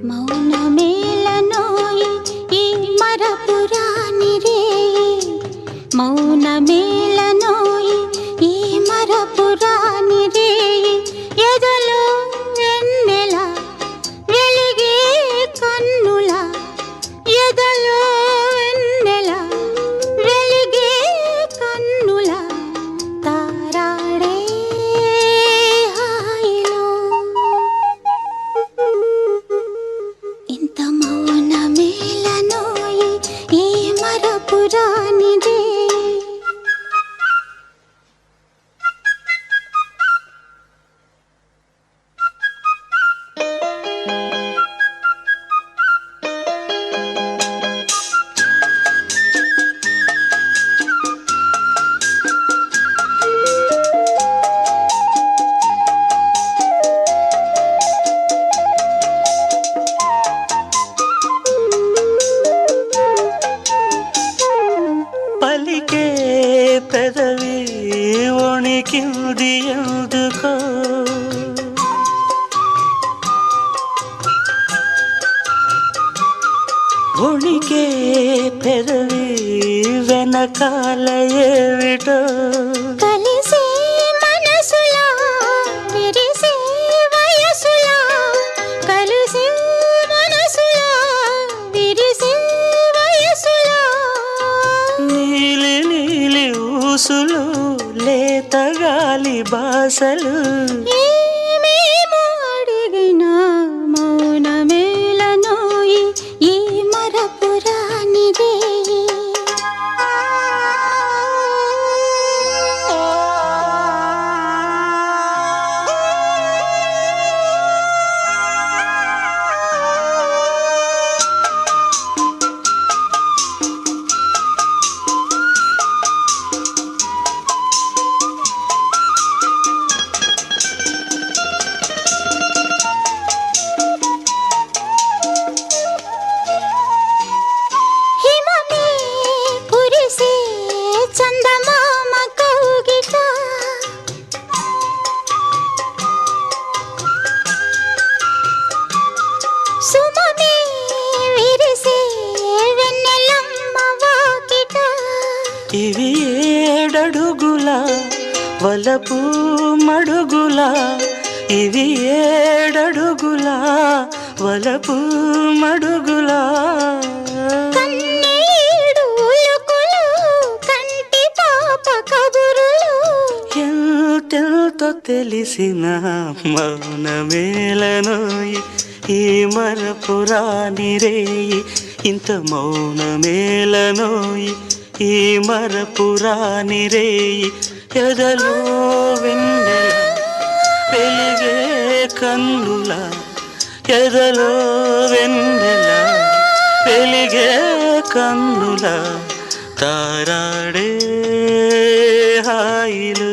మౌనమేలనోయి ఈ మరపురాని రేయి, మౌనమేలనోయి ఈ మరపురాని రేయి, ఎదలో వెన్నెల వెలిగే కన్నుల, ఎదలో వెన్నెల వెలిగే కన్నుల తారాడే హాయిలో. ఇంత మౌనమేలనోయి ఈ మరపురాని రేయి. పలికే పెదవి వణికింది ఎందుకో, వణికే పెదవి వెనకాల ఏమిటో, కలిసే మనసులా విరిసే వయసులా, కలిసే మనసులా విరిసే వయసులా, నీలి నీలి ఊసులు లేత గాలి బాసలు, ఏమేమో అడిగినా మౌనమేలనోయి ఈ మరపురాని రేయి. హిమమే కురిసే చందమామ కౌగిట, సుమమే విరిసే వెన్నెలమ్మ వాకిట, ఇవి ఏడడుగుల వలపు మడుగుల, ఇవి ఏడడుగుల వలపు మడుగుల, కన్నీడు ఉలుకులు కంటి పాప కబురులు, ఎంతెంతో తెలిసిన మౌనమేలనోయి ఈ మరపురాని రేయి. ఇంత మౌనమేలనోయి ఈ మరపురాని రేయి, ఎదలో వెన్నెల వెలిగే కన్నుల, ఎదలో వెన్నెల వెలిగే కన్నుల తారాడే హాయిలు.